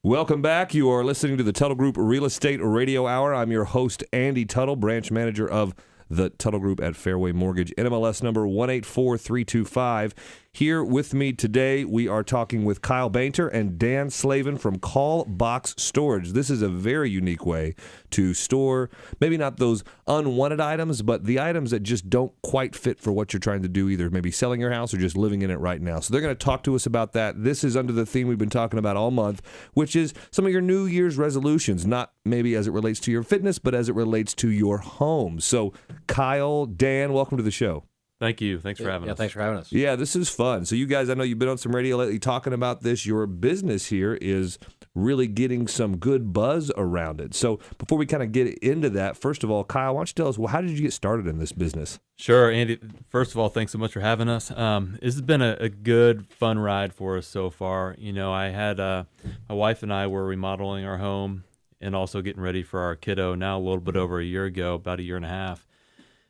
Welcome back. You are listening to the Tuttle Group Real Estate Radio Hour. I'm your host, Andy Tuttle, branch manager of the Tuttle Group at Fairway Mortgage, NMLS number 184325. Here with me today, we are talking with Kyle Bainter and Dan Slavin from Callbox Storage. This is a very unique way to store, maybe not those unwanted items, but the items that just don't quite fit for what you're trying to do, either maybe selling your house or just living in it right now. So they're going to talk to us about that. This is under the theme we've been talking about all month, which is some of your New Year's resolutions, not maybe as it relates to your fitness, but as it relates to your home. So Kyle, Dan, welcome to the show. Thanks for having us. Yeah, thanks for having us. Yeah, this is fun. So you guys, I know you've been on some radio lately talking about this. Your business here is really getting some good buzz around it. So before we kind of get into that, first of all, Kyle, why don't you tell us, well, how did you get started in this business? Sure, Andy. First of all, thanks so much for having us. This has been a good, fun ride for us so far. You know, I had my wife and I were remodeling our home and also getting ready for our kiddo now a little bit over a year ago, about a year and a half.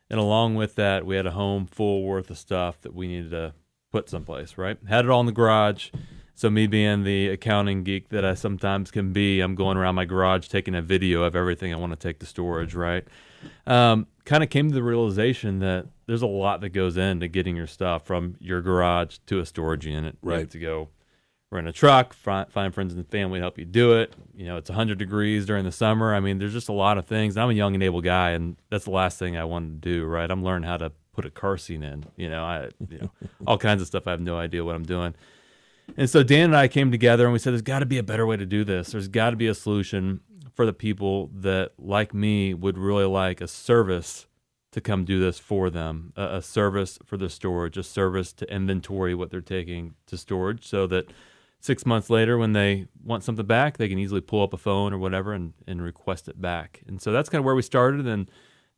And along with that, we had a home full worth of stuff that we needed to put someplace, right? Had it all in the garage. So me being the accounting geek that I sometimes can be, I'm going around my garage taking a video of everything I want to take to storage, right? Kind of came to the realization that there's a lot that goes into getting your stuff from your garage to a storage unit. Right. You have to go rent a truck, find friends and family to help you do it. You know, it's 100 degrees during the summer. I mean, there's just a lot of things. I'm a young and able guy, and that's the last thing I wanted to do, right? I'm learning how to put a car seat in, all kinds of stuff. I have no idea what I'm doing. And so Dan and I came together and we said, there's got to be a better way to do this. There's got to be a solution for the people that, like me, would really like a service to come do this for them, a service for the storage, a service to inventory what they're taking to storage so that 6 months later, when they want something back, they can easily pull up a phone or whatever and request it back. And so that's kind of where we started, and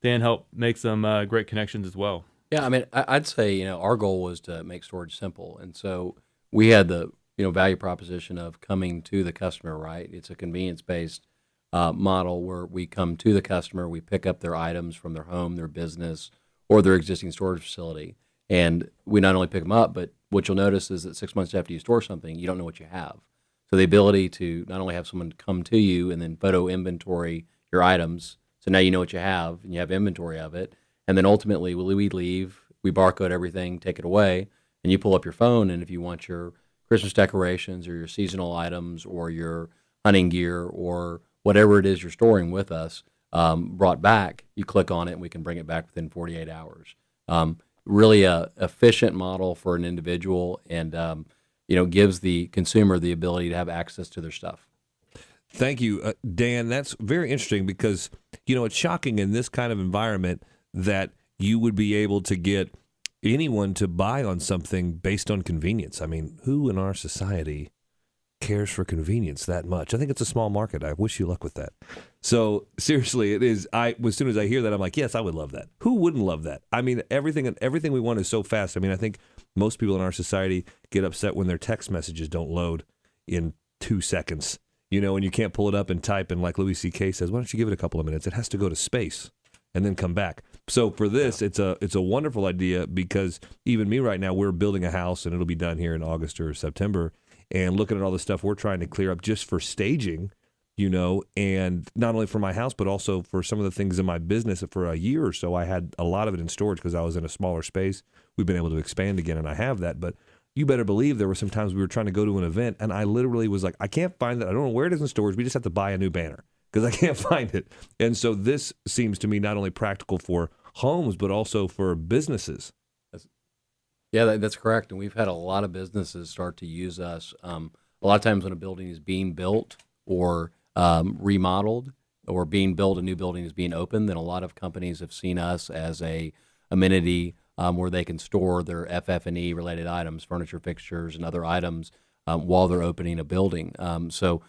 Dan helped make some great connections as well. Yeah, I mean, I'd say, our goal was to make storage simple. And so we had the, value proposition of coming to the customer, right? It's a convenience-based model where we come to the customer, we pick up their items from their home, their business, or their existing storage facility. And we not only pick them up, but what you'll notice is that 6 months after you store something, you don't know what you have. So the ability to not only have someone come to you and then photo inventory your items, so now you know what you have and you have inventory of it, and then ultimately we leave, we barcode everything, take it away, and you pull up your phone, and if you want your Christmas decorations or your seasonal items or your hunting gear or whatever it is you're storing with us brought back, you click on it and we can bring it back within 48 hours. Really a efficient model for an individual and, gives the consumer the ability to have access to their stuff. Thank you, Dan. That's very interesting because, it's shocking in this kind of environment that you would be able to get anyone to buy on something based on convenience. I mean, who in our society cares for convenience that much? I think it's a small market. I wish you luck with that. So seriously, it is. As soon as I hear that, I'm like, yes, I would love that. Who wouldn't love that? I mean, everything we want is so fast. I mean, I think most people in our society get upset when their text messages don't load in 2 seconds, and you can't pull it up and type. And like Louis C.K. says, why don't you give it a couple of minutes? It has to go to space and then come back. So for this, it's a wonderful idea because even me right now, we're building a house and it'll be done here in August or September. And looking at all the stuff we're trying to clear up just for staging, and not only for my house, but also for some of the things in my business. For a year or so, I had a lot of it in storage because I was in a smaller space. We've been able to expand again, and I have that. But you better believe there were some times we were trying to go to an event, and I literally was like, I can't find that. I don't know where it is in storage. We just have to buy a new banner because I can't find it. And so this seems to me not only practical for homes, but also for businesses. Yeah, that's correct. And we've had a lot of businesses start to use us. A lot of times when a building is being built or remodeled or being built, a new building is being opened, then a lot of companies have seen us as a amenity where they can store their FF&E related items, furniture, fixtures, and other items while they're opening a building. So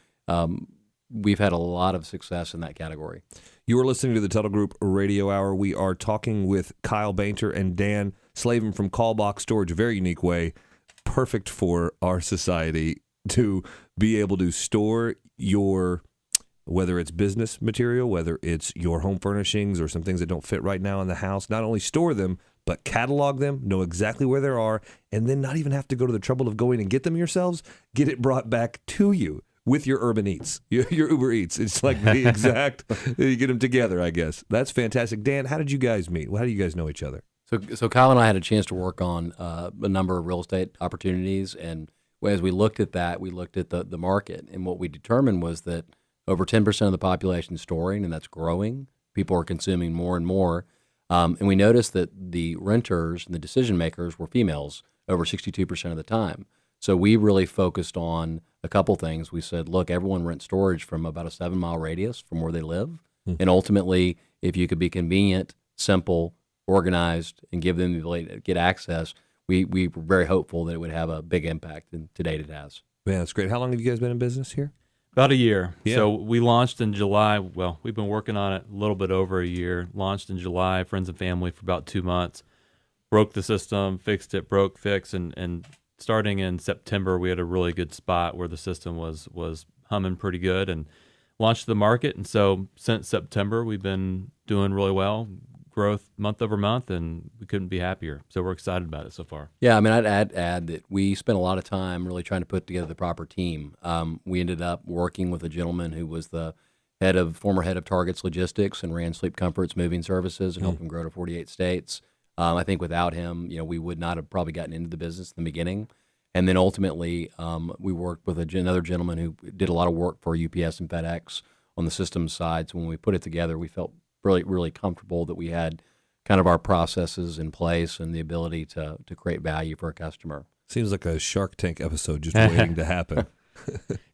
we've had a lot of success in that category. You are listening to the Tuttle Group Radio Hour. We are talking with Kyle Bainter and Dan Slavin from Callbox Storage. A very unique way, perfect for our society to be able to store your, whether it's business material, whether it's your home furnishings or some things that don't fit right now in the house. Not only store them, but catalog them, know exactly where they are, and then not even have to go to the trouble of going and get them yourselves, get it brought back to you with your Urban Eats, your Uber Eats. It's like the exact, you get them together, I guess. That's fantastic. Dan, how did you guys meet? How do you guys know each other? So Kyle and I had a chance to work on a number of real estate opportunities, and as we looked at that, we looked at the market, and what we determined was that over 10% of the population is storing, and that's growing. People are consuming more and more, and we noticed that the renters and the decision makers were females over 62% of the time. So we really focused on a couple things. We said, look, everyone rents storage from about a 7-mile radius from where they live, and ultimately, if you could be convenient, simple, organized, and give them the ability to get access, we were very hopeful that it would have a big impact, and to date it has. Man, that's great. How long have you guys been in business here? About a year. Yeah. So we launched in July. Well, we've been working on it a little bit over a year. Launched in July, friends and family for about 2 months. Broke the system, fixed it, fixed, and starting in September, we had a really good spot where the system was humming pretty good and launched the market. And so since September, we've been doing really well. Growth month over month, and we couldn't be happier. So we're excited about it so far. Yeah, I mean, I'd add that we spent a lot of time really trying to put together the proper team. We ended up working with a gentleman who was the former head of Target's Logistics and ran Sleep Comfort's moving services and helped him grow to 48 states. I think without him, we would not have probably gotten into the business in the beginning. And then ultimately, we worked with another gentleman who did a lot of work for UPS and FedEx on the systems side. So when we put it together, we felt really, really comfortable that we had kind of our processes in place and the ability to create value for a customer. Seems like a Shark Tank episode just waiting to happen.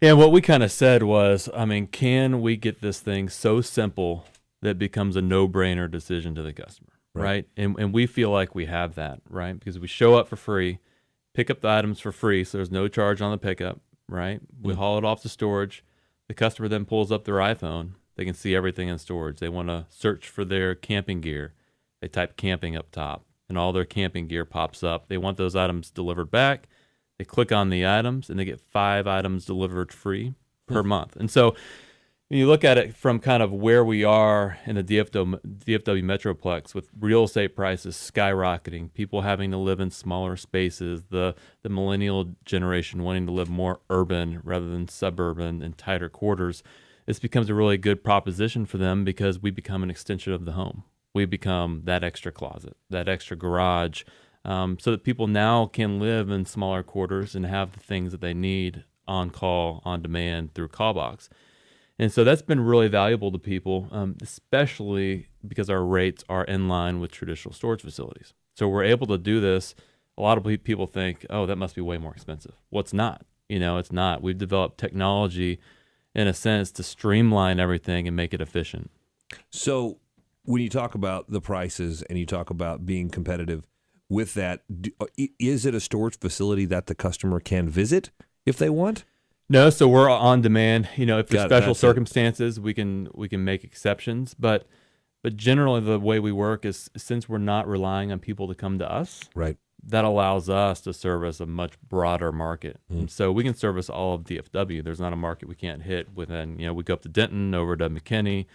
Yeah, what we kind of said was, can we get this thing so simple that it becomes a no-brainer decision to the customer, right? And we feel like we have that, right? Because we show up for free, pick up the items for free, so there's no charge on the pickup, right? We haul it off to storage. The customer then pulls up their iPhone. They can see everything in storage. They want to search for their camping gear. They type camping up top, and all their camping gear pops up. They want those items delivered back. They click on the items, and they get 5 items delivered free per month. And so when you look at it from kind of where we are in the DFW Metroplex with real estate prices skyrocketing, people having to live in smaller spaces, the millennial generation wanting to live more urban rather than suburban and tighter quarters, this becomes a really good proposition for them because we become an extension of the home. We become that extra closet, that extra garage, so that people now can live in smaller quarters and have the things that they need on call, on demand through Callbox. And so that's been really valuable to people, especially because our rates are in line with traditional storage facilities. So we're able to do this. A lot of people think, oh, that must be way more expensive. Well, it's not. It's not. We've developed technology in a sense to streamline everything and make it efficient. So when you talk about the prices and you talk about being competitive with that, is it a storage facility that the customer can visit if they want? No, so we're on demand. If there's special that's circumstances, we can make exceptions. But generally, the way we work is since we're not relying on people to come to us, right? That allows us to service a much broader market. And so we can service all of DFW. There's not a market we can't hit within. We go up to Denton, over to McKinney,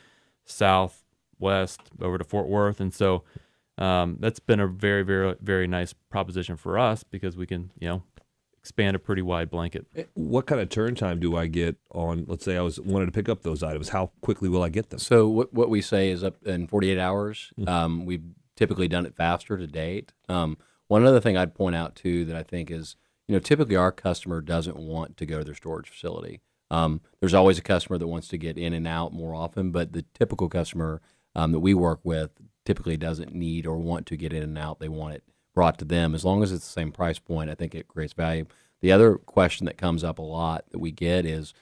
south, west, over to Fort Worth. And so that's been a very, very, very nice proposition for us because we can, expand a pretty wide blanket. What kind of turn time do I get on, let's say I wanted to pick up those items? How quickly will I get them? So what we say is up in 48 hours. We've typically done it faster to date. One other thing I'd point out, too, that I think is, typically our customer doesn't want to go to their storage facility. There's always a customer that wants to get in and out more often, but the typical customer that we work with typically doesn't need or want to get in and out. They want it brought to them. As long as it's the same price point, I think it creates value. The other question that comes up a lot that we get is,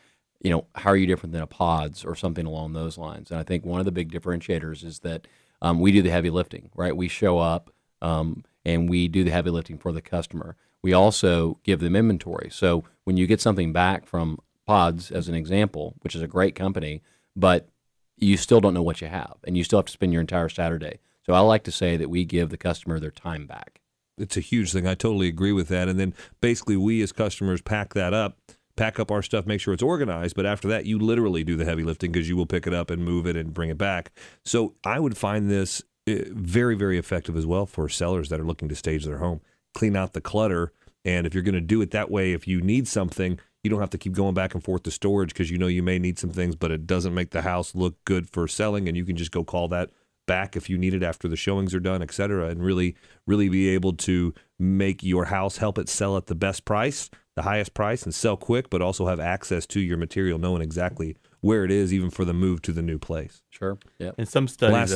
how are you different than a pods or something along those lines? And I think one of the big differentiators is that we do the heavy lifting, right? We show up and we do the heavy lifting for the customer. We also give them inventory. So when you get something back from Pods, as an example, which is a great company, but you still don't know what you have, and you still have to spend your entire Saturday. So I like to say that we give the customer their time back. It's a huge thing. I totally agree with that. And then basically we as customers pack up our stuff, make sure it's organized. But after that, you literally do the heavy lifting because you will pick it up and move it and bring it back. So I would find this very, very effective as well for sellers that are looking to stage their home, clean out the clutter. And if you're going to do it that way, if you need something, You don't have to keep going back and forth to storage because you know you may need some things, but it doesn't make the house look good for selling, and you can just go call that back if you need it after the showings are done, et cetera, and really be able to make your house, help it sell at the best price, the highest price, and sell quick, but also have access to your material, knowing exactly where it is, even for the move to the new place. Sure. Yeah. And some studies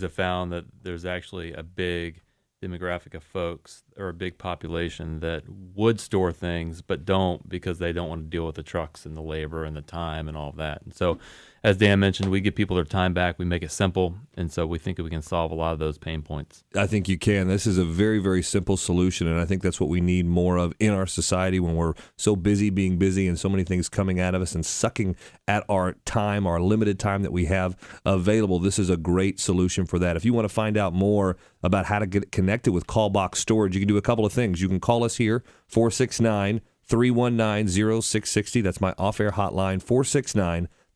have found that there's actually a big demographic of folks, or a big population, that would store things but don't, because they don't want to deal with the trucks and the labor and the time and all of that. And so, as Dan mentioned, we give people their time back. We make it simple, and so we think that we can solve a lot of those pain points. I think you can. This is a very, very simple solution, and I think that's what we need more of in our society when we're so busy being busy and so many things coming out of us and sucking at our time, our limited time that we have available. This is a great solution for that. If you want to find out more about how to get connected with Callbox Storage, you can do a couple of things. You can call us here, 469-319-0660. That's my off-air hotline,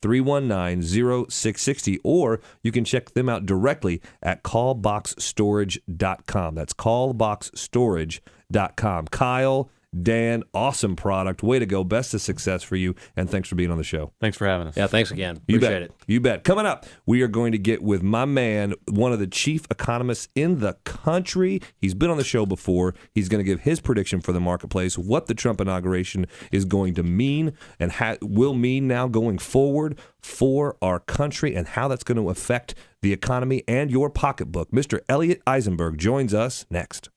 469-319-0660, or you can check them out directly at callboxstorage.com. That's callboxstorage.com. Kyle, Dan, awesome product. Way to go. Best of success for you, and thanks for being on the show. Thanks for having us. Yeah, thanks again. You Appreciate bet. it. You bet. Coming up, we are going to get with my man, one of the chief economists in the country. He's been on the show before. He's going to give his prediction for the marketplace, what the Trump inauguration is going to mean and will mean now going forward for our country, and how that's going to affect the economy and your pocketbook. Mr. Elliot Eisenberg joins us next.